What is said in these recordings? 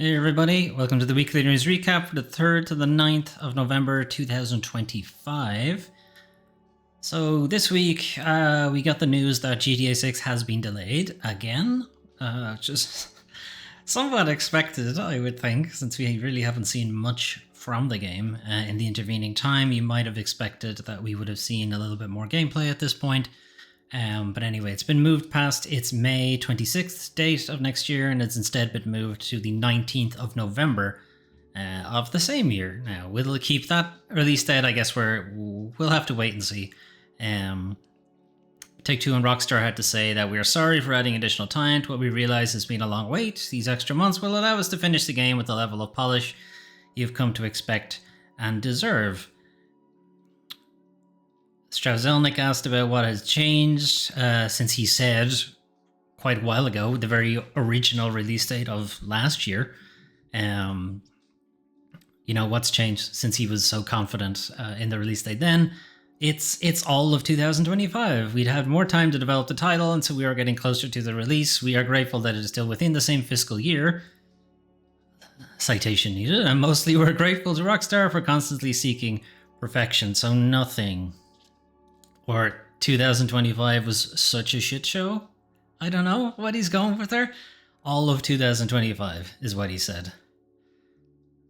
Hey everybody, welcome to the weekly news recap for the 3rd to the 9th of November 2025. So this week we got the news that GTA 6 has been delayed again, just somewhat expected I would think, since we really haven't seen much from the game in the intervening time. You might have expected that we would have seen a little bit more gameplay at this point. But anyway, it's been moved past its May 26th date of next year, and it's instead been moved to the 19th of November of the same year. Now, will it keep that release date? I guess we'll have to wait and see. Take-Two and Rockstar had to say that we are sorry for adding additional time to what we realize has been a long wait. These extra months will allow us to finish the game with the level of polish you've come to expect and deserve. Strauzelnik asked about what has changed since he said quite a while ago, the very original release date of last year. What's changed since he was so confident in the release date then? It's all of 2025. We'd had more time to develop the title, and so we are getting closer to the release. We are grateful that it is still within the same fiscal year. Citation needed. And mostly we're grateful to Rockstar for constantly seeking perfection. So nothing. Or 2025 was such a shit show? I don't know what he's going with there. All of 2025 is what he said.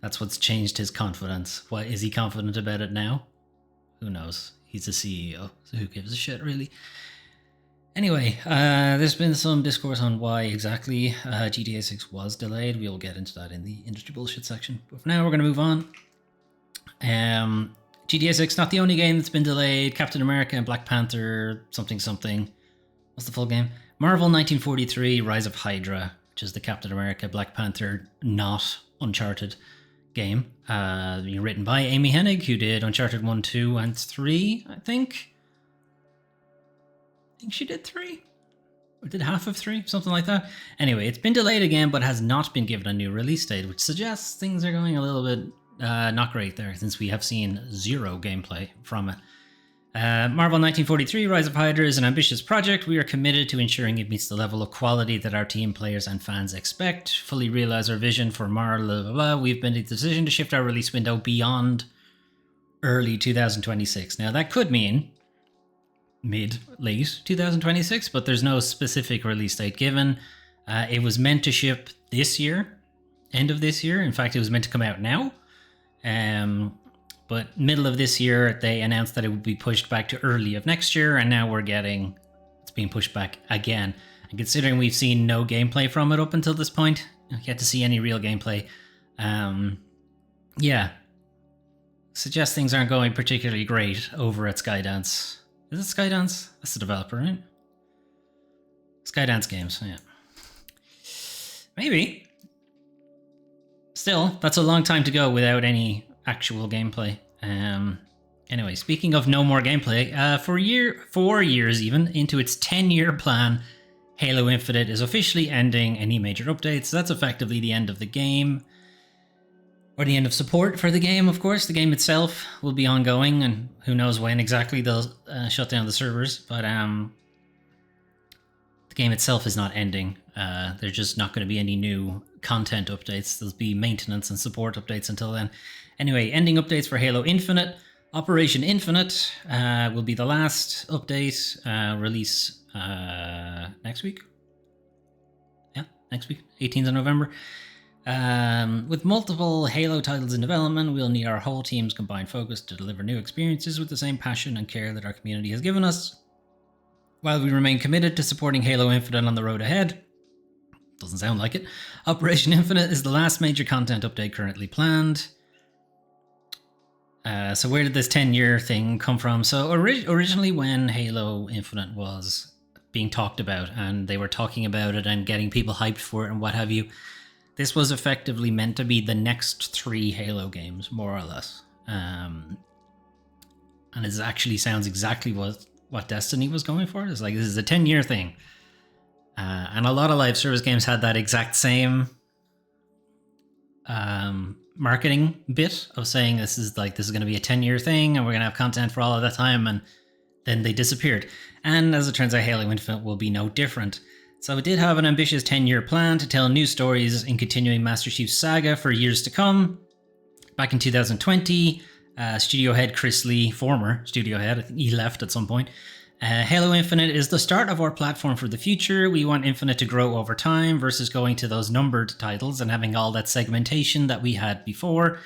That's what's changed his confidence. Why is he confident about it now? Who knows? He's a CEO, so who gives a shit, really? Anyway, there's been some discourse on why exactly GTA 6 was delayed. We'll get into that in the industry bullshit section. But for now, we're going to move on. GTA 6, not the only game that's been delayed. Captain America and Black Panther, something. What's the full game? Marvel 1943, Rise of Hydra, which is the Captain America, Black Panther, not Uncharted game. Written by Amy Hennig, who did Uncharted 1, 2, and 3, I think. I think she did 3. Or did half of 3, something like that. Anyway, it's been delayed again, but has not been given a new release date, which suggests things are going a little bit not great there, since we have seen zero gameplay from it. Marvel 1943 Rise of Hydra is an ambitious project. We are committed to ensuring it meets the level of quality that our team, players, and fans expect. Fully realize our vision for Marvel, blah, blah, blah. We've made the decision to shift our release window beyond early 2026. Now, that could mean mid-late 2026, but there's no specific release date given. It was meant to ship this year, end of this year. In fact, it was meant to come out now. But middle of this year, they announced that it would be pushed back to early of next year, and now it's being pushed back again. And considering we've seen no gameplay from it up until this point, yet to see any real gameplay, suggests things aren't going particularly great over at Skydance. Is it Skydance? That's the developer, right? Skydance Games, yeah. Maybe. Still, that's a long time to go without any actual gameplay. Anyway, speaking of no more gameplay, 4 years even into its 10-year plan, Halo Infinite is officially ending any major updates. That's effectively the end of the game, or the end of support for the game, of course. The game itself will be ongoing, and who knows when exactly they'll shut down the servers, but the game itself is not ending. There's just not going to be any new content updates. There'll be maintenance and support updates until then. Anyway, ending updates for Halo Infinite. Operation Infinite will be the last update. Release next week. Yeah, next week, 18th of November. With multiple Halo titles in development, we'll need our whole team's combined focus to deliver new experiences with the same passion and care that our community has given us. While we remain committed to supporting Halo Infinite on the road ahead, doesn't sound like it, Operation Infinite is the last major content update currently planned. So where did this 10-year thing come from? So originally when Halo Infinite was being talked about, and they were talking about it and getting people hyped for it and what have you, this was effectively meant to be the next 3 Halo games, more or less. And it actually sounds exactly what Destiny was going for. It's like, this is a 10-year thing. And a lot of live service games had that exact same marketing bit of saying this is going to be a 10-year thing, and we're going to have content for all of that time, and then they disappeared. And as it turns out, Halo Infinite will be no different. So it did have an ambitious 10-year plan to tell new stories in continuing Master Chief's saga for years to come. Back in 2020, studio head Chris Lee, former studio head, I think he left at some point. Halo Infinite is the start of our platform for the future. We want Infinite to grow over time versus going to those numbered titles and having all that segmentation that we had before.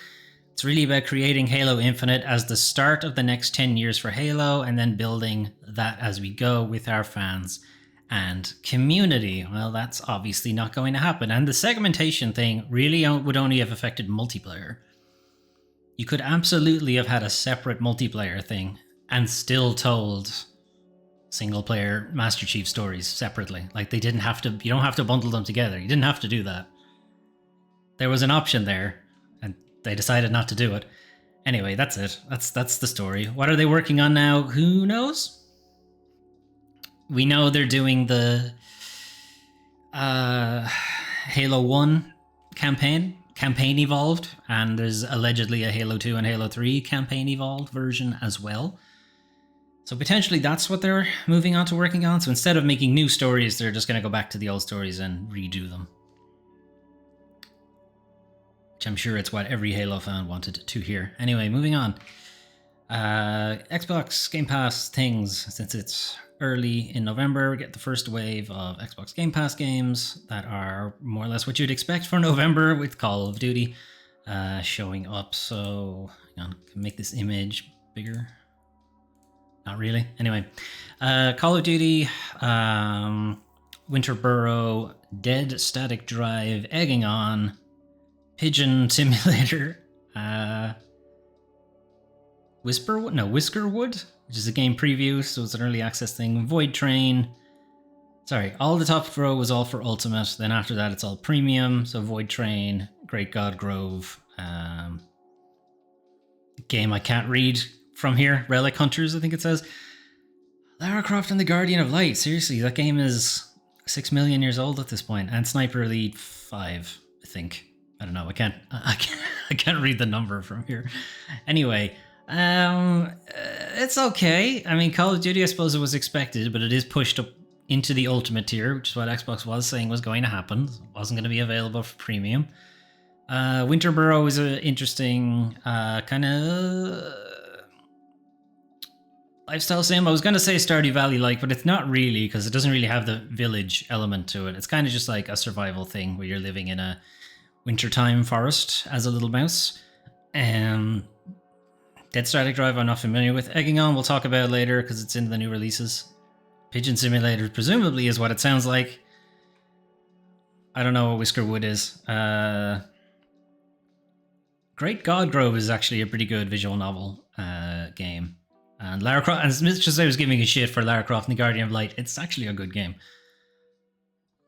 It's really about creating Halo Infinite as the start of the next 10 years for Halo and then building that as we go with our fans and community. Well, that's obviously not going to happen. And the segmentation thing really would only have affected multiplayer. You could absolutely have had a separate multiplayer thing and still told single player Master Chief stories separately. Like they didn't have to, you don't have to bundle them together. You didn't have to do that. There was an option there and they decided not to do it. Anyway, that's it. That's the story. What are they working on now? Who knows? We know they're doing the Halo 1 campaign evolved, and there's allegedly a Halo 2 and Halo 3 campaign evolved version as well. So potentially that's what they're moving on to working on. So instead of making new stories, they're just going to go back to the old stories and redo them. Which I'm sure it's what every Halo fan wanted to hear. Anyway, moving on. Xbox Game Pass things. Since it's early in November, we get the first wave of Xbox Game Pass games that are more or less what you'd expect for November, with Call of Duty showing up. So hang on, can make this image bigger. Not really. Anyway, Call of Duty, Winter Burrow, Dead Static Drive, Egging On, Pigeon Simulator, Whiskerwood, which is a game preview, so it's an early access thing. Void Train. Sorry, all the top row was all for Ultimate. Then after that, it's all premium. So Void Train, Great God Grove, game I can't read from here. Relic Hunters, I think it says. Lara Croft and the Guardian of Light. Seriously, that game is 6 million years old at this point. And Sniper Elite 5, I think. I don't know. I can't read the number from here. Anyway, it's okay. I mean, Call of Duty, I suppose it was expected, but it is pushed up into the Ultimate tier, which is what Xbox was saying was going to happen. It wasn't going to be available for premium. Winter Burrow is an interesting kind of lifestyle sim. I was going to say Stardew Valley-like, but it's not really, because it doesn't really have the village element to it. It's kind of just like a survival thing where you're living in a wintertime forest as a little mouse. Dead Static Drive I'm not familiar with. Egging On we'll talk about later because it's in the new releases. Pigeon Simulator presumably is what it sounds like. I don't know what Whiskerwood is. Great God Grove is actually a pretty good visual novel game. And Lara Croft, and Smith just I was giving a shit for Lara Croft and the Guardian of Light. It's actually a good game.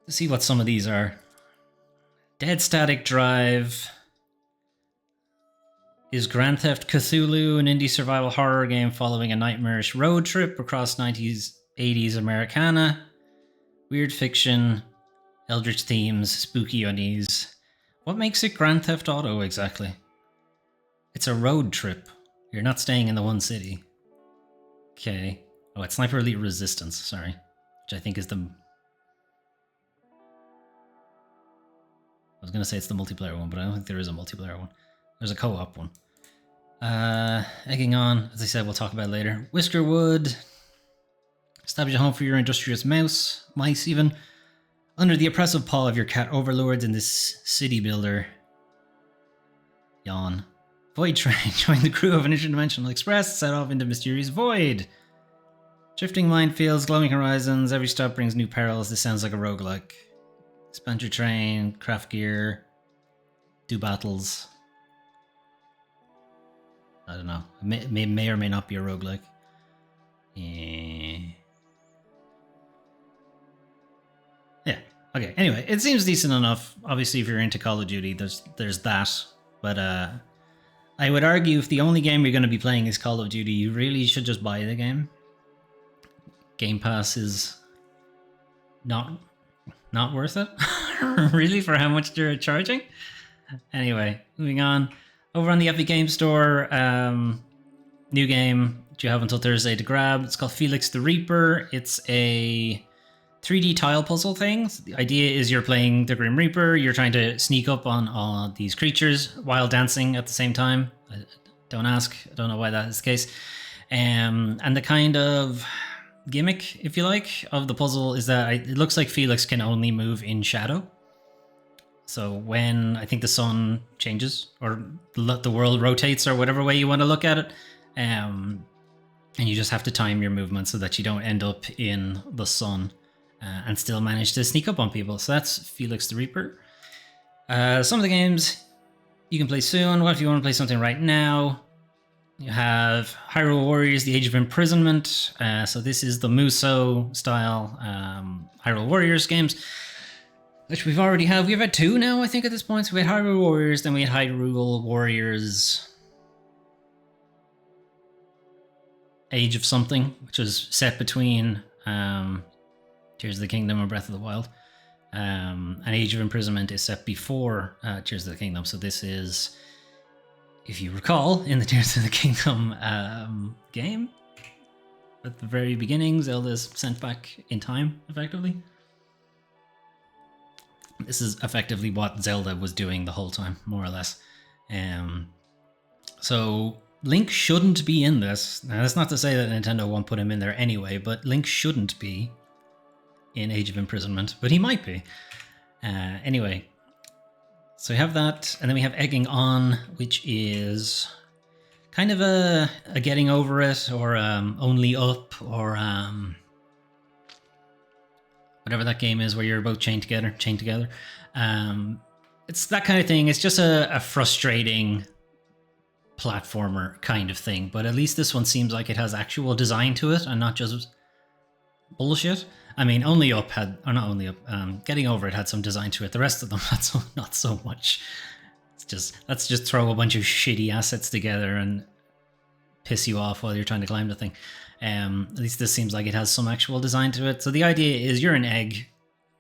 Let's see what some of these are. Dead Static Drive is Grand Theft Cthulhu, an indie survival horror game following a nightmarish road trip across 90s, 80s Americana. Weird fiction, eldritch themes, spooky unease. What makes it Grand Theft Auto exactly? It's a road trip. You're not staying in the one city. Okay. Oh, it's Sniper Elite Resistance, sorry. Which I think is the... I was going to say it's the multiplayer one, but I don't think there is a multiplayer one. There's a co-op one. Egging On, as I said, we'll talk about later. Whiskerwood. Establish a home for your industrious mice even. Under the oppressive paw of your cat overlords in this city builder. Yawn. Void Train. Join the crew of an interdimensional express. Set off into mysterious void. Drifting minefields, glowing horizons. Every stop brings new perils. This sounds like a roguelike. Expand your train. Craft gear. Do battles. I don't know. It may or may not be a roguelike. Yeah. Okay. Anyway, it seems decent enough. Obviously, if you're into Call of Duty, there's that. But I would argue if the only game you're going to be playing is Call of Duty, you really should just buy the game. Game Pass is not worth it, really, for how much they're charging. Anyway, moving on. Over on the Epic Game Store, new game that you have until Thursday to grab. It's called Felix the Reaper. It's a 3D tile puzzle things. The idea is you're playing the Grim Reaper, you're trying to sneak up on all these creatures while dancing at the same time. Don't ask, I don't know why that is the case. And the kind of gimmick, if you like, of the puzzle is that it looks like Felix can only move in shadow. So when I think the sun changes or the world rotates or whatever way you want to look at it, and you just have to time your movement so that you don't end up in the sun and still manage to sneak up on people. So that's Felix the Reaper. Some of the games you can play soon. What if you want to play something right now? You have Hyrule Warriors, The Age of Imprisonment. So this is the Musou style Hyrule Warriors games, which we've already had. We've had 2 now, I think, at this point. So we had Hyrule Warriors, then we had Hyrule Warriors Age of Something, which was set between Tears of the Kingdom and Breath of the Wild. And Age of Imprisonment is set before Tears of the Kingdom. So this is, if you recall, in the Tears of the Kingdom game, at the very beginning, Zelda's sent back in time, effectively. This is effectively what Zelda was doing the whole time, more or less. So Link shouldn't be in this. Now, that's not to say that Nintendo won't put him in there anyway, but Link shouldn't be in Age of Imprisonment, but he might be. Anyway, so we have that, and then we have Egging On, which is kind of a getting over it, or only up, or whatever that game is where you're both chained together. It's that kind of thing. It's just a frustrating platformer kind of thing, but at least this one seems like it has actual design to it and not just bullshit. I mean, Only Up had, or not Only Up, Getting Over It had some design to it. The rest of them not so much. It's just, let's just throw a bunch of shitty assets together and piss you off while you're trying to climb the thing. At least this seems like it has some actual design to it. So the idea is you're an egg.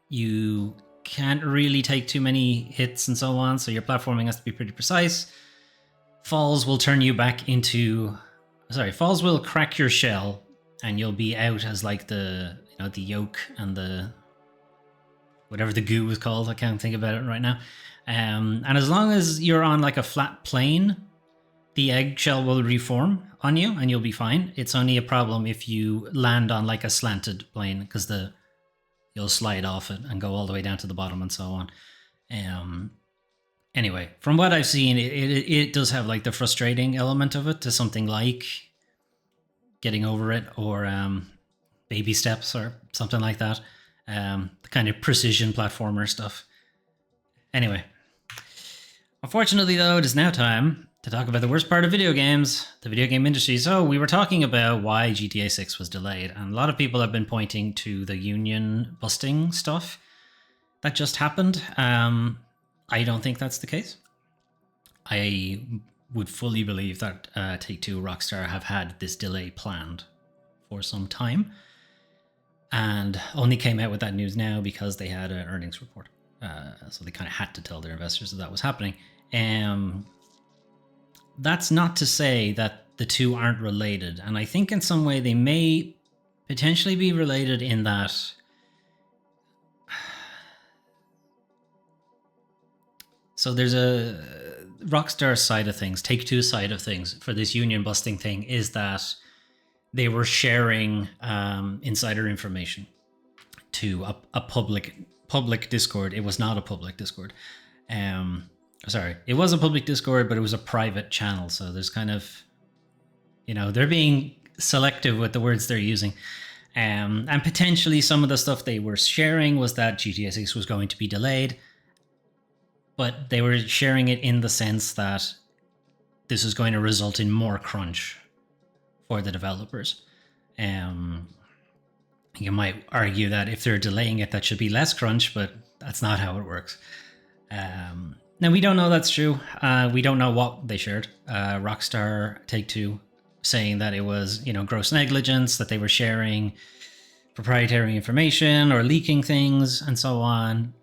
You can't really take too many hits and so on, so your platforming has to be pretty precise. Falls will turn you back into... Sorry, falls will crack your shell, and you'll be out as like the, you know, the yolk and the... whatever the goo was called, I can't think about it right now. And as long as you're on like a flat plane, the eggshell will reform on you and you'll be fine. It's only a problem if you land on like a slanted plane, because you'll slide off it and go all the way down to the bottom and so on. Anyway, from what I've seen, it does have like the frustrating element of it to something like Getting Over It or Baby Steps or something like that. The kind of precision platformer stuff. Anyway, unfortunately though, it is now time to talk about the worst part of video games, the video game industry. So we were talking about why GTA 6 was delayed, and a lot of people have been pointing to the union busting stuff that just happened. I don't think that's the case. I would fully believe that Take-Two Rockstar have had this delay planned for some time and only came out with that news now because they had an earnings report. So they kind of had to tell their investors that was happening. That's not to say that the two aren't related. And I think in some way they may potentially be related in that so there's a Rockstar side of things, Take-Two side of things for this union busting thing is that they were sharing insider information to a public Discord. It was not a public Discord. Sorry, it was a public Discord, but it was a private channel. So there's kind of, you know, they're being selective with the words they're using. And potentially some of the stuff they were sharing was that GTA 6 was going to be delayed. But they were sharing it in the sense that this is going to result in more crunch for the developers. You might argue that if they're delaying it, that should be less crunch, but that's not how it works. Now, we don't know that's true. We don't know what they shared. Rockstar, Take-Two, saying that it was, you know, gross negligence, that they were sharing proprietary information or leaking things and so on.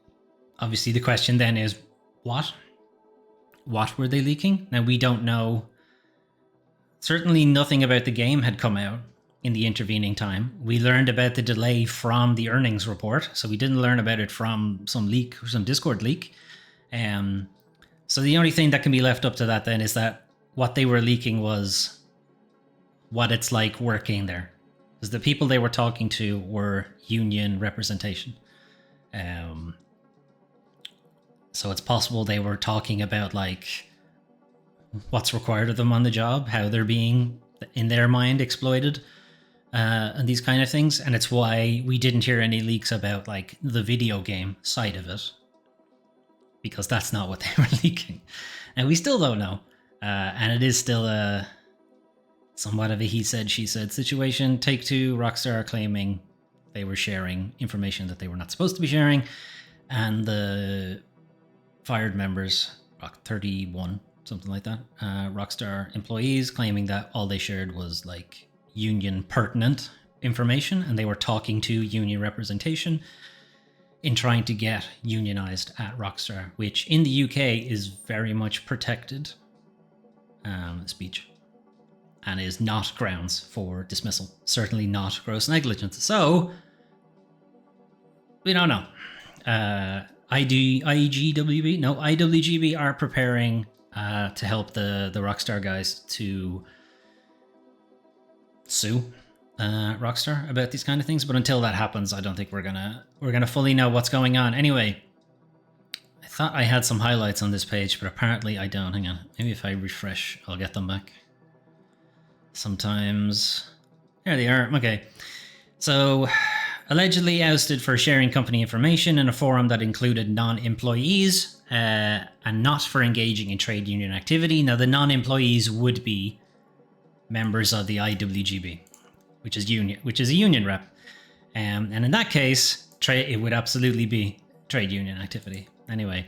Obviously, the question then is, what? What were they leaking? Now, we don't know. Certainly nothing about the game had come out. in the intervening time. We learned about the delay from the earnings report, so we didn't learn about it from some leak or some Discord leak. So the only thing that can be left up to that then is that what they were leaking was what it's like working there. Because the people they were talking to were union representation. So it's possible they were talking about like what's required of them on the job, how they're being, in their mind, exploited, and these kind of things. And it's why we didn't hear any leaks about like the video game side of it, because that's not what they were leaking. And we still don't know. And it is still a somewhat of a he said, she said situation. Take-Two, Rockstar are claiming they were sharing information that they were not supposed to be sharing. And the fired members, 31, something like that, Rockstar employees claiming that all they shared was like union pertinent information, and they were talking to union representation in trying to get unionized at Rockstar, which in the UK is very much protected speech and is not grounds for dismissal. Certainly not gross negligence. So we don't know. IWGB are preparing to help the Rockstar guys to sue Rockstar about these kind of things. But until that happens, I don't think we're gonna fully know what's going on. Anyway, I thought I had some highlights on this page, but apparently I don't. Hang on, maybe if I refresh, I'll get them back. Sometimes there they are. Okay, so allegedly ousted for sharing company information in a forum that included non-employees and not for engaging in trade union activity. Now, the non-employees would be members of the IWGB, which is a union rep, and in that case, it would absolutely be trade union activity. Anyway,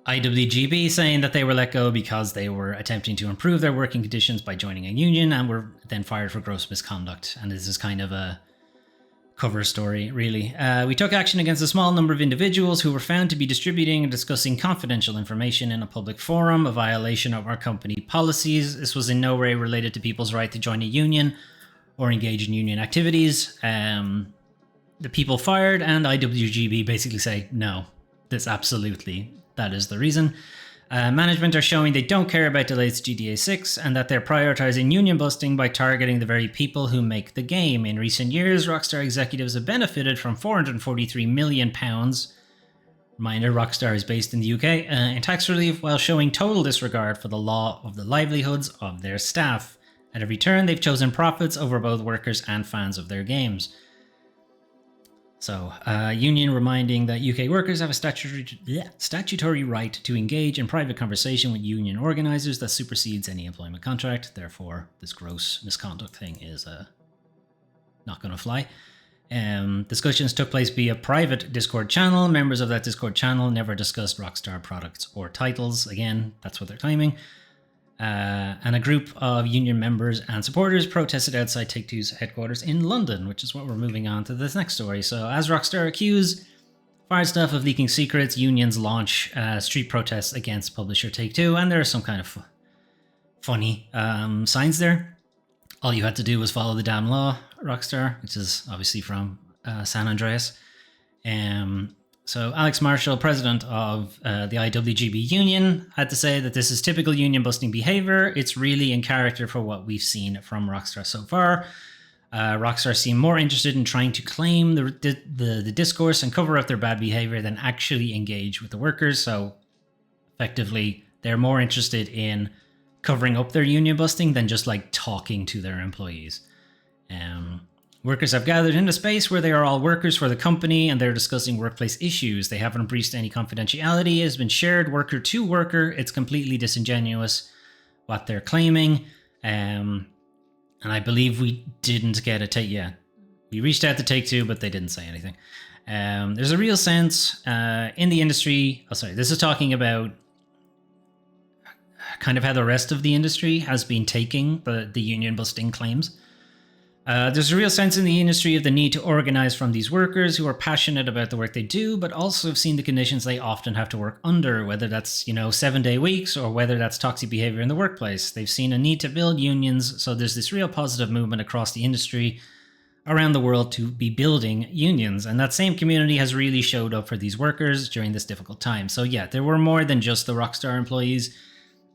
IWGB saying that they were let go because they were attempting to improve their working conditions by joining a union and were then fired for gross misconduct. And this is kind of a cover story, really. We took action against a small number of individuals who were found to be distributing and discussing confidential information in a public forum, a violation of our company policies. This was in no way related to people's right to join a union or engage in union activities. The people fired and IWGB basically say, no, that is the reason. Management are showing they don't care about delays to GTA 6 and that they're prioritizing union busting by targeting the very people who make the game. In recent years, Rockstar executives have benefited from £443 million. Reminder, Rockstar is based in the UK, in tax relief while showing total disregard for the law of the livelihoods of their staff. At every turn, they've chosen profits over both workers and fans of their games. So, union reminding that UK workers have a statutory right to engage in private conversation with union organisers that supersedes any employment contract. Therefore, this gross misconduct thing is not going to fly. Discussions took place via private Discord channel. Members of that Discord channel never discussed Rockstar products or titles. Again, that's what they're claiming. And a group of union members and supporters protested outside Take-Two's headquarters in London, which is what we're moving on to this next story. So, as Rockstar accuse Fired Stuff of leaking secrets, unions launch street protests against publisher Take-Two, and there are some kind of funny signs there. All you had to do was follow the damn law, Rockstar, which is obviously from San Andreas. So Alex Marshall, president of the IWGB union, had to say that this is typical union busting behavior. It's really in character for what we've seen from Rockstar so far. Rockstar seem more interested in trying to claim the discourse and cover up their bad behavior than actually engage with the workers. So effectively, they're more interested in covering up their union busting than just like talking to their employees. Workers have gathered in a space where they are all workers for the company and they're discussing workplace issues. They haven't breached any confidentiality. It has been shared worker to worker. It's completely disingenuous what they're claiming. And I believe we didn't get a take. Yeah, we reached out to Take-Two, but they didn't say anything. There's a real sense in the industry. Oh, sorry. This is talking about kind of how the rest of the industry has been taking the union busting claims. There's a real sense in the industry of the need to organize from these workers who are passionate about the work they do, but also have seen the conditions they often have to work under, whether that's, 7-day weeks or whether that's toxic behavior in the workplace. They've seen a need to build unions, so there's this real positive movement across the industry around the world to be building unions. And that same community has really showed up for these workers during this difficult time. So yeah, there were more than just the Rockstar employees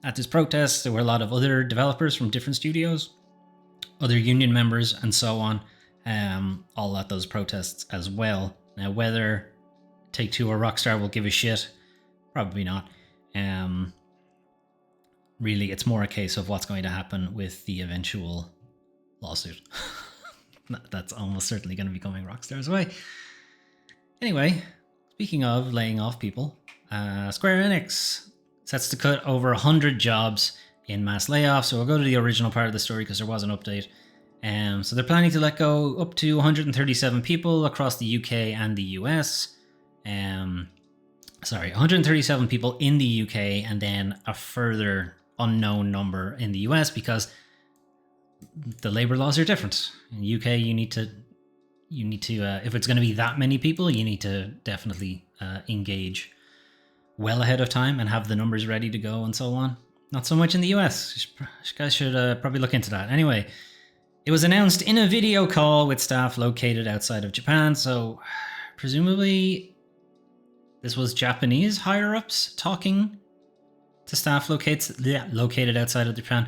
at this protest. There were a lot of other developers from different studios, other union members, and so on, all at those protests as well. Now, whether Take-Two or Rockstar will give a shit, probably not. Really, it's more a case of what's going to happen with the eventual lawsuit. That's almost certainly going to be coming Rockstar's way. Anyway, speaking of laying off people, Square Enix sets to cut over 100 jobs in mass layoffs. So we'll go to the original part of the story because there was an update. So they're planning to let go up to 137 people across the UK and the US. 137 people in the UK and then a further unknown number in the US because the labor laws are different. In the UK, you need to if it's going to be that many people, you need to definitely engage well ahead of time and have the numbers ready to go and so on. Not so much in the US. You guys should probably look into that. Anyway, it was announced in a video call with staff located outside of Japan. So presumably this was Japanese higher-ups talking to staff located outside of Japan.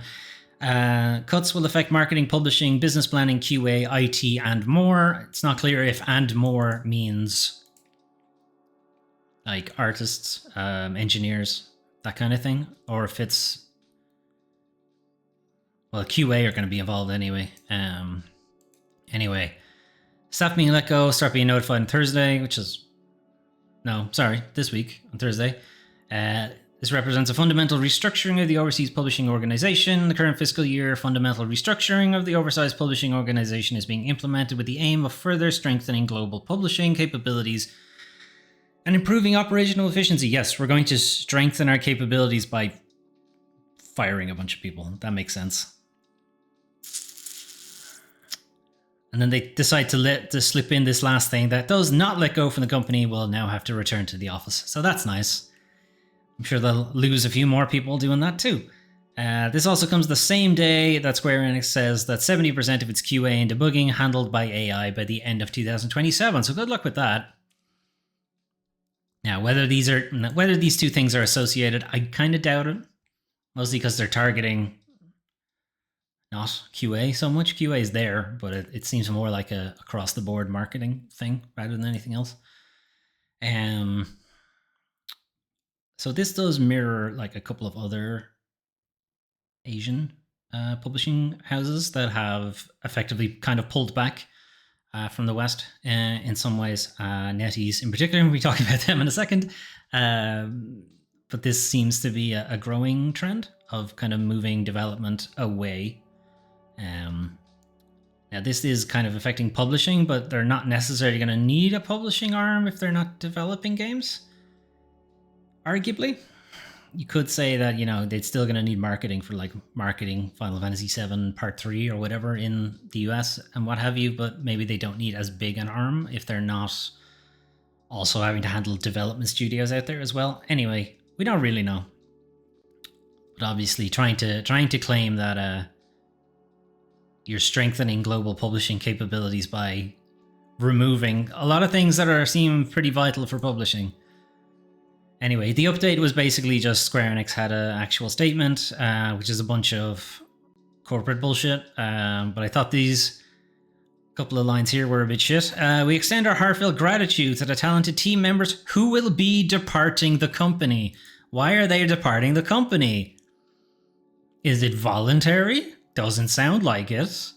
Cuts will affect marketing, publishing, business planning, QA, IT, and more. It's not clear if "and more" means like artists, engineers, that kind of thing, or if it's, well, QA are going to be involved anyway. Anyway, staff being let go, start being notified on Thursday, this week on Thursday. This represents a fundamental restructuring of the overseas publishing organization. The current fiscal year fundamental restructuring of the oversized publishing organization is being implemented with the aim of further strengthening global publishing capabilities and improving operational efficiency. Yes, we're going to strengthen our capabilities by firing a bunch of people. That makes sense. And then they decide to slip in this last thing that those not let go from the company will now have to return to the office. So that's nice. I'm sure they'll lose a few more people doing that too. This also comes the same day that Square Enix says that 70% of its QA and debugging handled by AI by the end of 2027. So good luck with that. Now, whether these two things are associated, I kind of doubt it. Mostly because they're targeting not QA so much. QA is there, but it seems more like a across-the-board marketing thing rather than anything else. So this does mirror like a couple of other Asian publishing houses that have effectively kind of pulled back from the West in some ways. NetEase in particular, we'll be talking about them in a second. But this seems to be a growing trend of kind of moving development away. Now this is kind of affecting publishing, but they're not necessarily going to need a publishing arm if they're not developing games. Arguably, you could say that, they're still going to need marketing for like marketing Final Fantasy VII Part 3 or whatever in the US and what have you, but maybe they don't need as big an arm if they're not also having to handle development studios out there as well. Anyway, we don't really know. But obviously trying to claim that you're strengthening global publishing capabilities by removing a lot of things that seem pretty vital for publishing. Anyway, the update was basically just Square Enix had an actual statement, which is a bunch of corporate bullshit. But I thought these couple of lines here were a bit shit. We extend our heartfelt gratitude to the talented team members who will be departing the company. Why are they departing the company? Is it voluntary? Doesn't sound like it.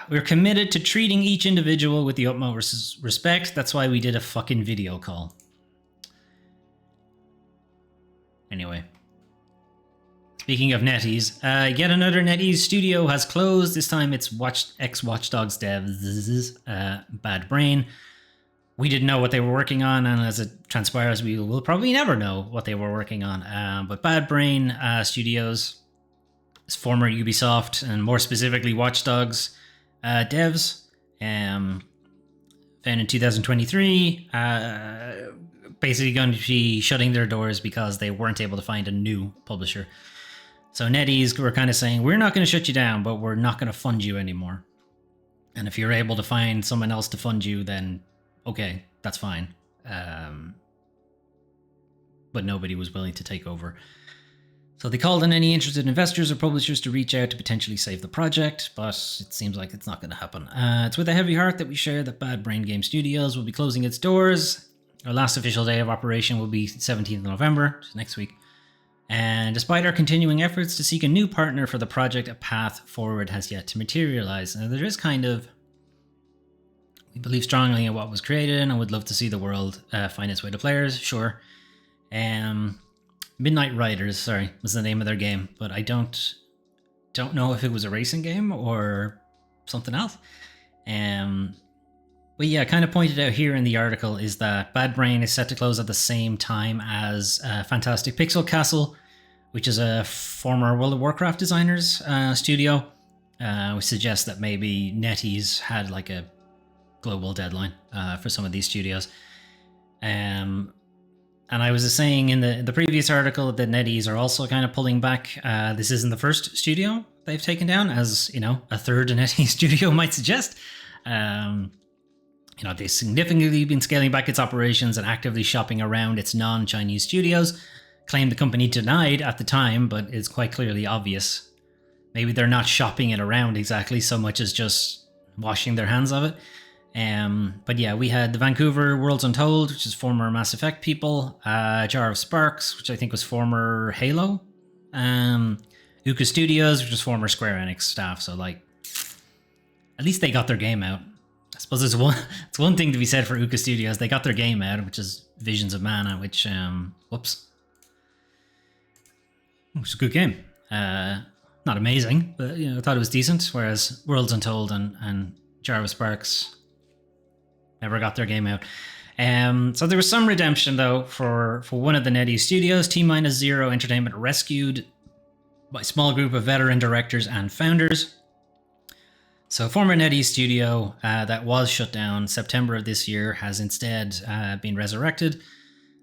We're committed to treating each individual with the utmost respect. That's why we did a fucking video call. Anyway. Speaking of NetEase, yet another NetEase studio has closed. This time it's ex-Watch Dogs devs, Bad Brain. We didn't know what they were working on, and as it transpires, we will probably never know what they were working on. But Bad Brain Studios former Ubisoft and more specifically Watch Dogs devs, found in 2023, basically going to be shutting their doors because they weren't able to find a new publisher. So NetEase were kind of saying, we're not going to shut you down, but we're not going to fund you anymore. And if you're able to find someone else to fund you, then okay, that's fine. But nobody was willing to take over. So they called on any interested investors or publishers to reach out to potentially save the project, but it seems like it's not going to happen. It's with a heavy heart that we share that Bad Brain Game Studios will be closing its doors. Our last official day of operation will be 17th of November, next week. And despite our continuing efforts to seek a new partner for the project, a path forward has yet to materialize. Now, there is we believe strongly in what was created and would love to see the world find its way to players, sure. Midnight Riders, was the name of their game, but I don't know if it was a racing game or something else. But yeah, kind of pointed out here in the article is that Bad Brain is set to close at the same time as Fantastic Pixel Castle, which is a former World of Warcraft designers studio, which suggests that maybe NetEase had like a global deadline for some of these studios. And I was saying in the previous article that NetEase are also kind of pulling back. This isn't the first studio they've taken down, as you know, a third NetEase studio might suggest. They've significantly been scaling back its operations and actively shopping around its non-Chinese studios. Claimed the company denied at the time, but it's quite clearly obvious. Maybe they're not shopping it around exactly so much as just washing their hands of it. But yeah, we had the Vancouver Worlds Untold, which is former Mass Effect people, Jar of Sparks, which I think was former Halo, Uka Studios, which is former Square Enix staff. So like, at least they got their game out. I suppose it's one thing to be said for Uka Studios. They got their game out, which is Visions of Mana, which was a good game. Not amazing, but I thought it was decent. Whereas Worlds Untold and Jar of Sparks never got their game out. So there was some redemption though for one of the NetEase studios. T-0 Entertainment rescued by a small group of veteran directors and founders. So former NetEase studio that was shut down September of this year has instead been resurrected,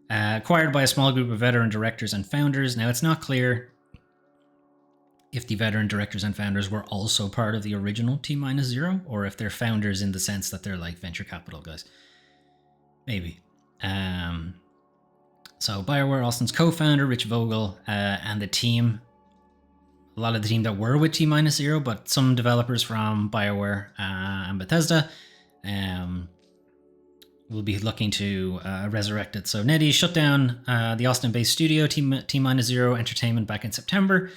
acquired by a small group of veteran directors and founders. Now it's not clear if the veteran directors and founders were also part of the original T-0 or if they're founders in the sense that they're like venture capital guys. Maybe. So BioWare, Austin's co-founder, Rich Vogel, and the team, a lot of the team that were with T-0, but some developers from BioWare and Bethesda will be looking to resurrect it. So NetEase shut down the Austin-based studio T-0 Entertainment back in September,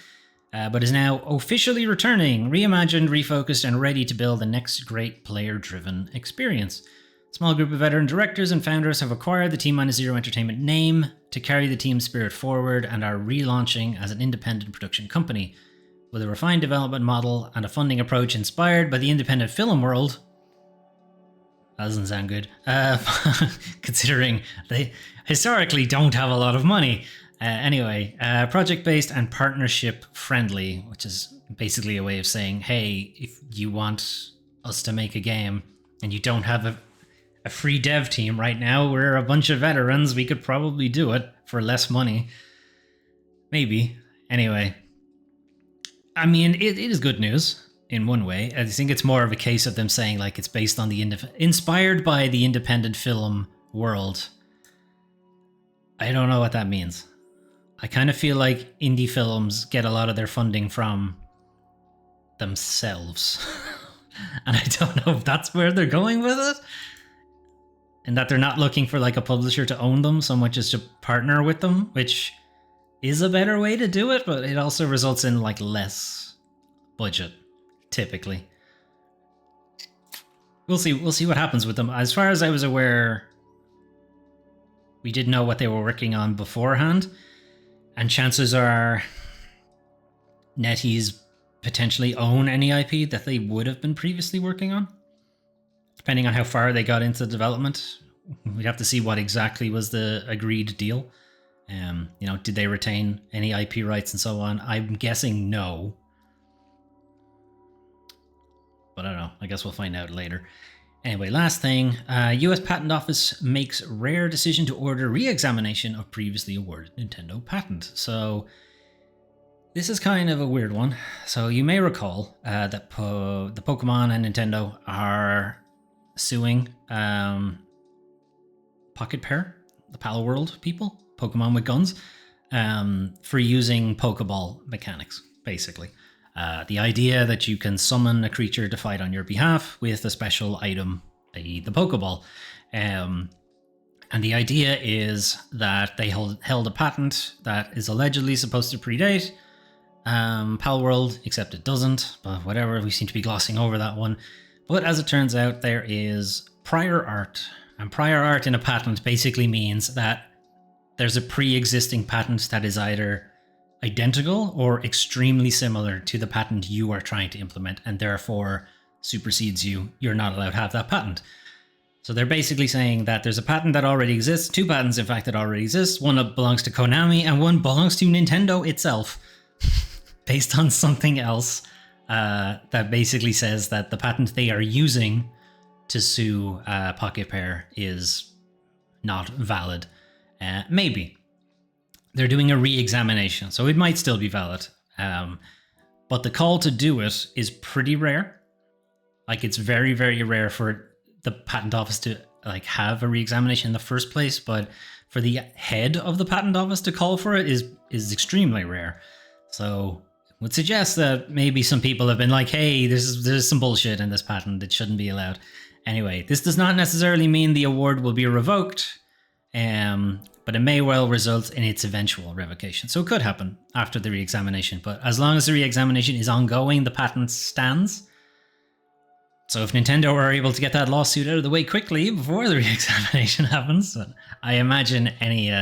but is now officially returning, reimagined, refocused, and ready to build the next great player-driven experience. A small group of veteran directors and founders have acquired the T-0 Entertainment name to carry the team's spirit forward and are relaunching as an independent production company. With a refined development model and a funding approach inspired by the independent film world. That doesn't sound good, considering they historically don't have a lot of money. Anyway, project-based and partnership-friendly, which is basically a way of saying, hey, if you want us to make a game and you don't have a free dev team right now, we're a bunch of veterans, we could probably do it for less money. Maybe. Anyway. I mean, it is good news in one way. I think it's more of a case of them saying like it's based on inspired by the independent film world. I don't know what that means. I kind of feel like indie films get a lot of their funding from themselves. And I don't know if that's where they're going with it. And that they're not looking for like a publisher to own them so much as to partner with them, which is a better way to do it, but it also results in like less budget, typically. We'll see what happens with them. As far as I was aware, we didn't know what they were working on beforehand, and chances are NetEase potentially own any IP that they would have been previously working on, depending on how far they got into development. We'd have to see what exactly was the agreed deal. Did they retain any IP rights and so on? I'm guessing no. But I don't know. I guess we'll find out later. Anyway, last thing. US Patent Office makes rare decision to order re-examination of previously awarded Nintendo patent. So this is kind of a weird one. So you may recall that the Pokemon and Nintendo are suing Pocket Pair, the Pal World people, Pokemon with guns, for using Pokeball mechanics, basically. The idea that you can summon a creature to fight on your behalf with a special item, i.e. the Pokeball. And the idea is that they held a patent that is allegedly supposed to predate Pal World, except it doesn't, but whatever, we seem to be glossing over that one. But as it turns out, there is prior art, and prior art in a patent basically means that there's a pre-existing patent that is either identical or extremely similar to the patent you are trying to implement, and therefore supersedes you. You're not allowed to have that patent. So they're basically saying that there's a patent that already exists, two patents in fact that already exist, one that belongs to Konami and one belongs to Nintendo itself, based on something else that basically says that the patent they are using to sue Pocket Pair is not valid. Maybe. They're doing a re-examination, so it might still be valid. But the call to do it is pretty rare. Like, it's very, very rare for the patent office to have a re-examination in the first place, but for the head of the patent office to call for it is extremely rare. So would suggest that maybe some people have been like, hey, there's some bullshit in this patent, it shouldn't be allowed. Anyway, this does not necessarily mean the award will be revoked, but it may well result in its eventual revocation. So it could happen after the re-examination, but as long as the re-examination is ongoing, the patent stands. So if Nintendo are able to get that lawsuit out of the way quickly before the re-examination happens, I imagine any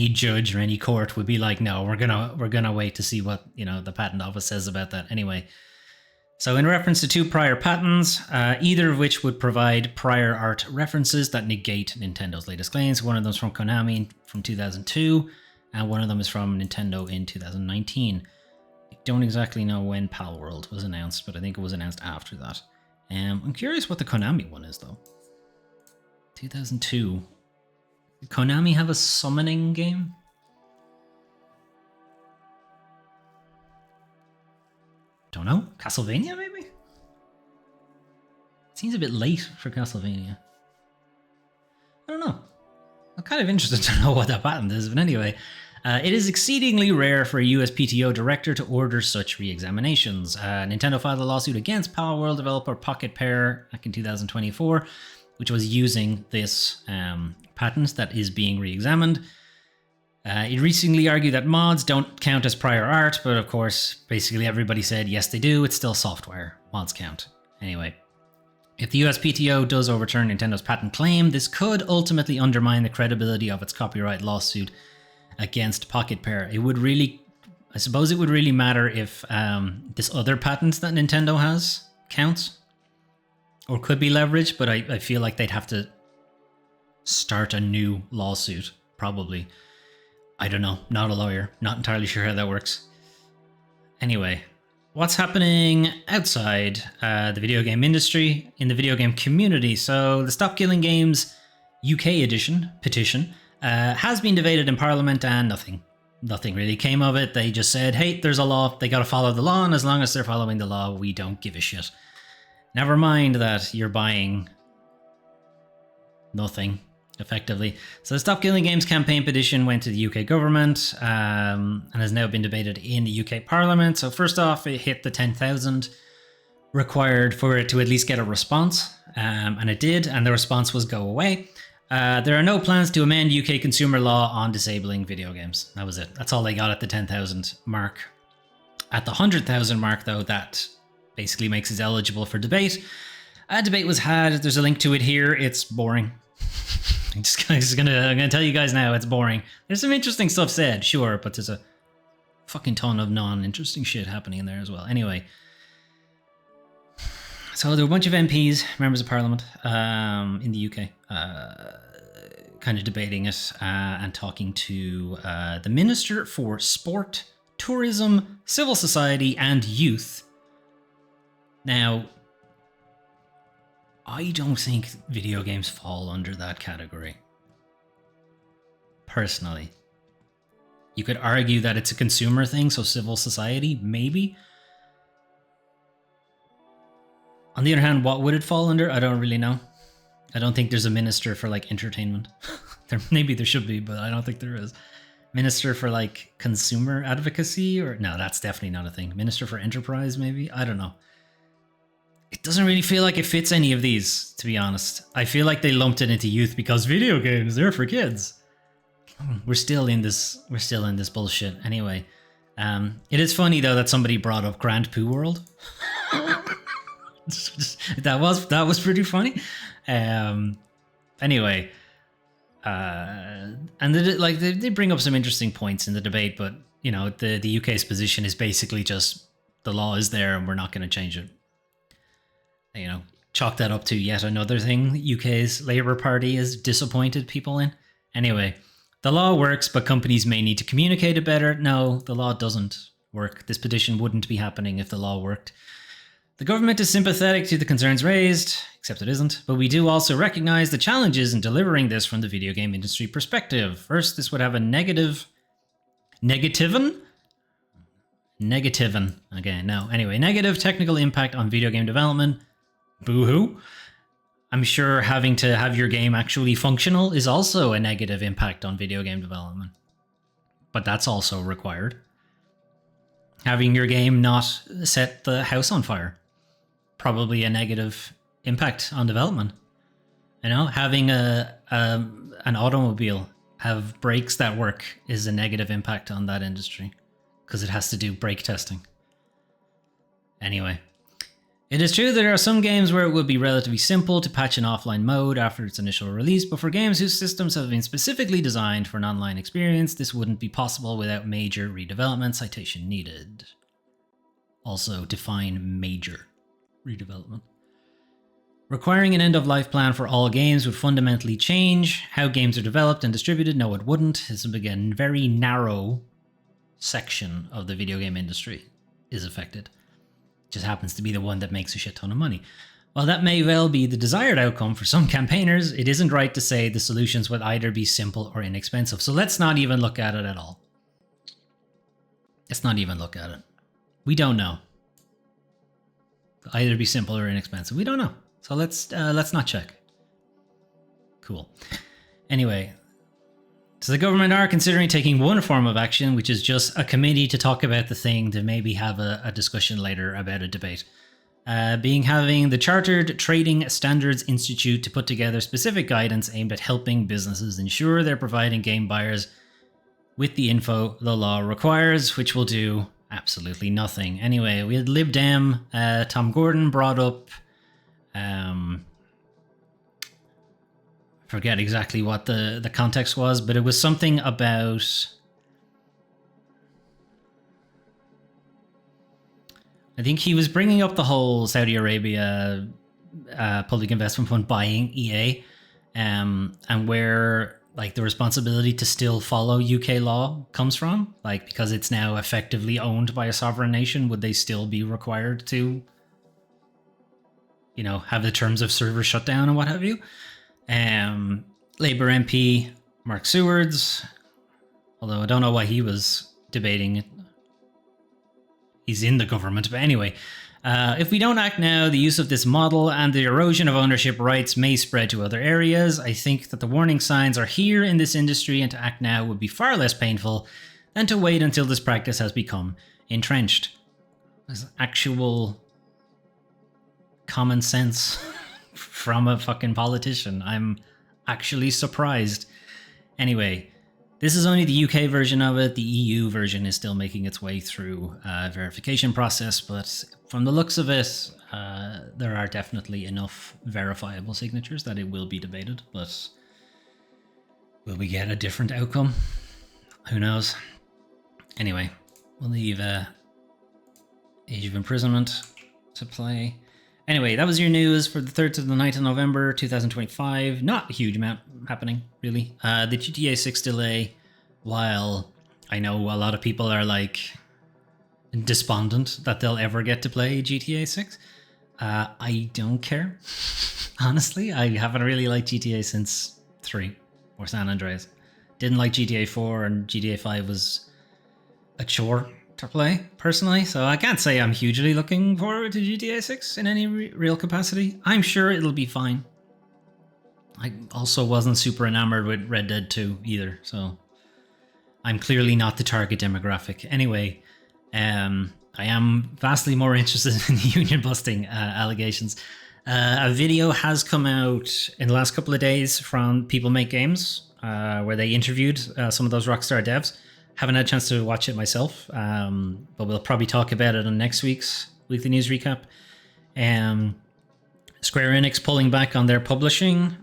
judge or any court would be like, no, we're gonna wait to see what the patent office says about that anyway. So in reference to two prior patents, either of which would provide prior art references that negate Nintendo's latest claims. One of them is from Konami from 2002, and one of them is from Nintendo in 2019. I don't exactly know when Pal World was announced, but I think it was announced after that. I'm curious what the Konami one is, though. 2002. Did Konami have a summoning game? Don't know. Castlevania, maybe? Seems a bit late for Castlevania. I don't know. I'm kind of interested to know what that patent is, but anyway. It is exceedingly rare for a USPTO director to order such re-examinations. Nintendo filed a lawsuit against Pal World developer Pocket Pair back in 2024, which was using this patent that is being re-examined. It recently argued that mods don't count as prior art, but of course, basically everybody said, yes, they do. It's still software. Mods count. Anyway, if the USPTO does overturn Nintendo's patent claim, this could ultimately undermine the credibility of its copyright lawsuit against Pocket Pair. I suppose it would really matter if this other patent that Nintendo has counts or could be leveraged, but I feel like they'd have to start a new lawsuit, probably. I don't know, not a lawyer, not entirely sure how that works. Anyway, what's happening outside the video game industry, in the video game community? So the Stop Killing Games UK edition petition has been debated in Parliament, and nothing really came of it. They just said, hey, there's a law, they gotta follow the law, and as long as they're following the law, we don't give a shit. Never mind that you're buying nothing, effectively. So the Stop Killing Games campaign petition went to the UK government and has now been debated in the UK Parliament. So first off, it hit the 10,000 required for it to at least get a response, and it did, and the response was go away. There are no plans to amend UK consumer law on disabling video games. That was it. That's all they got at the 10,000 mark. At the 100,000 mark, though, that basically makes it eligible for debate. A debate was had. There's a link to it here. It's boring. I'm gonna tell you guys now, it's boring. There's some interesting stuff said, sure, but there's a fucking ton of non-interesting shit happening in there as well. Anyway, so there were a bunch of MPs, members of Parliament, in the UK, kind of debating it and talking to the Minister for Sport, Tourism, Civil Society and Youth. Now, I don't think video games fall under that category. Personally. You could argue that it's a consumer thing, so civil society, maybe. On the other hand, what would it fall under? I don't really know. I don't think there's a minister for like entertainment. Maybe there should be, but I don't think there is. Minister for like consumer advocacy, or no, that's definitely not a thing. Minister for enterprise, maybe? I don't know. It doesn't really feel like it fits any of these, to be honest. I feel like they lumped it into youth because video games, they're for kids. We're still in this bullshit. Anyway, it is funny though that somebody brought up Grand Poo World. that was pretty funny. Anyway, and they bring up some interesting points in the debate, but you know, the UK's position is basically just the law is there and we're not going to change it. You know, chalk that up to yet another thing UK's Labour Party has disappointed people in. Anyway, the law works, but companies may need to communicate it better. No, the law doesn't work. This petition wouldn't be happening if the law worked. The government is sympathetic to the concerns raised, except it isn't, but we do also recognize the challenges in delivering this from the video game industry perspective. First, this would have a negative technical impact on video game development. Boo-hoo. I'm sure having to have your game actually functional is also a negative impact on video game development. But that's also required. Having your game not set the house on fire. Probably a negative impact on development. You know, having an automobile have brakes that work is a negative impact on that industry. Because it has to do brake testing. Anyway. It is true that there are some games where it would be relatively simple to patch an offline mode after its initial release, but for games whose systems have been specifically designed for an online experience, this wouldn't be possible without major redevelopment. Citation needed. Also, define major redevelopment. Requiring an end-of-life plan for all games would fundamentally change how games are developed and distributed. No, it wouldn't. This would be a very narrow section of the video game industry is affected. Just happens to be the one that makes a shit ton of money. While that may well be the desired outcome for some campaigners, it isn't right to say the solutions would either be simple or inexpensive. So let's not even look at it at all. Let's not even look at it. We don't know. Either be simple or inexpensive. We don't know. So let's not check. Cool. Anyway, so the government are considering taking one form of action, which is just a committee to talk about the thing, to maybe have a discussion later about a debate. Having the Chartered Trading Standards Institute to put together specific guidance aimed at helping businesses ensure they're providing game buyers with the info the law requires, which will do absolutely nothing. Anyway, we had Lib Dem, Tom Gordon brought up... forget exactly what the context was, but it was something about... I think he was bringing up the whole Saudi Arabia public investment fund buying EA, and where like the responsibility to still follow UK law comes from. Like, because it's now effectively owned by a sovereign nation, would they still be required to, you know, have the terms of server shutdown and what have you? Labour MP Mark Sewards, although I don't know why he was debating it. He's in the government, but anyway. If we don't act now, the use of this model and the erosion of ownership rights may spread to other areas. I think that the warning signs are here in this industry, and to act now would be far less painful than to wait until this practice has become entrenched. There's actual common sense from a fucking politician. I'm actually surprised. Anyway, this is only the UK version of it. The EU version is still making its way through a verification process, but from the looks of it, there are definitely enough verifiable signatures that it will be debated, but will we get a different outcome? Who knows? Anyway, we'll leave Age of Imprisonment to play. Anyway, that was your news for the 3rd to the 9th of November 2025. Not a huge amount happening, really. The GTA 6 delay, while I know a lot of people are like despondent that they'll ever get to play GTA 6, I don't care. Honestly, I haven't really liked GTA since 3 or San Andreas. Didn't like GTA 4, and GTA 5 was a chore to play, personally. So I can't say I'm hugely looking forward to GTA 6 in any real capacity. I'm sure it'll be fine. I also wasn't super enamored with Red Dead 2 either, so I'm clearly not the target demographic. Anyway, I am vastly more interested in the union busting allegations. A video has come out in the last couple of days from People Make Games, where they interviewed some of those Rockstar devs. Haven't had a chance to watch it myself, but we'll probably talk about it on next week's Weekly News Recap. Square Enix pulling back on their publishing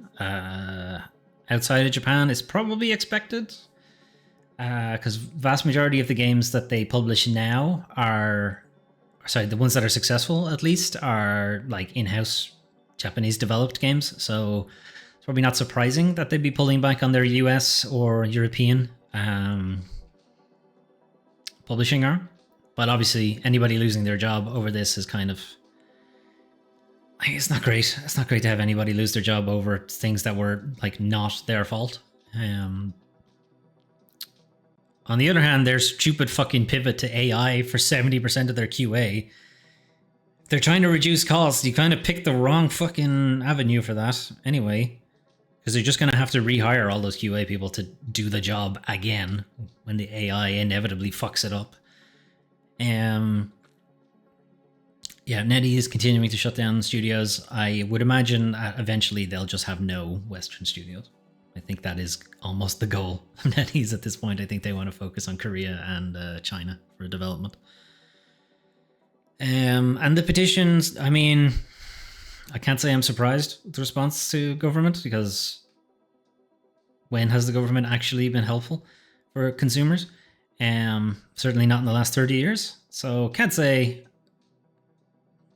outside of Japan is probably expected, because vast majority of the games that they publish now the ones that are successful at least are like in-house Japanese developed games. So it's probably not surprising that they'd be pulling back on their US or European publishing arm. But obviously anybody losing their job over this is kind of, it's not great. It's not great to have anybody lose their job over things that were like not their fault. On the other hand, their stupid fucking pivot to AI for 70% of their QA. They're trying to reduce costs. You kind of picked the wrong fucking avenue for that anyway, because they're just going to have to rehire all those QA people to do the job again when the AI inevitably fucks it up. Yeah, NetEase is continuing to shut down studios. I would imagine eventually they'll just have no Western studios. I think that is almost the goal of NetEase at this point. I think they want to focus on Korea and China for development. And the petitions, I mean, I can't say I'm surprised with the response to government, because when has the government actually been helpful for consumers? Certainly not in the last 30 years. So can't say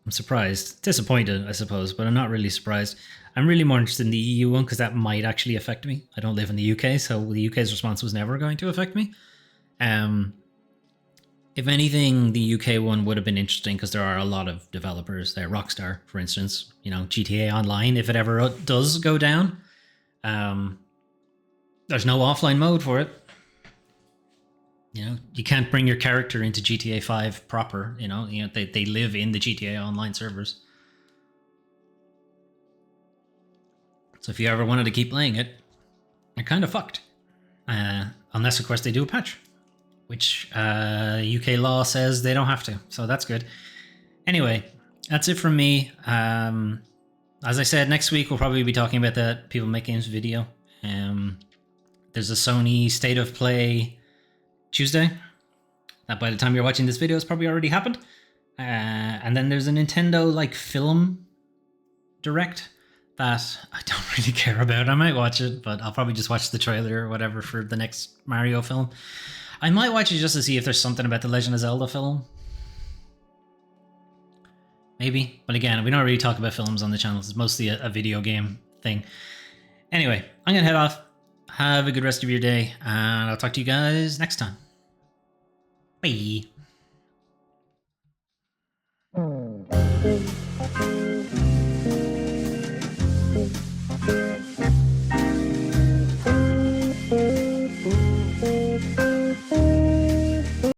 I'm surprised. Disappointed, I suppose, but I'm not really surprised. I'm really more interested in the EU one, because that might actually affect me. I don't live in the UK, so the UK's response was never going to affect me. If anything, the UK one would have been interesting, because there are a lot of developers there. Rockstar, for instance, GTA Online, if it ever does go down, there's no offline mode for it. You can't bring your character into GTA 5 proper. They live in the GTA Online servers. So if you ever wanted to keep playing it, you're kind of fucked. Unless, of course, they do a patch, which UK law says they don't have to. So that's good. Anyway, that's it from me. As I said, next week we'll probably be talking about that People Make Games video. There's a Sony State of Play Tuesday. That by the time you're watching this video, it's probably already happened. And then there's a Nintendo film direct that I don't really care about. I might watch it, but I'll probably just watch the trailer or whatever for the next Mario film. I might watch it just to see if there's something about the Legend of Zelda film. Maybe. But again, we don't really talk about films on the channel. It's mostly a video game thing. Anyway, I'm going to head off. Have a good rest of your day, and I'll talk to you guys next time. Bye.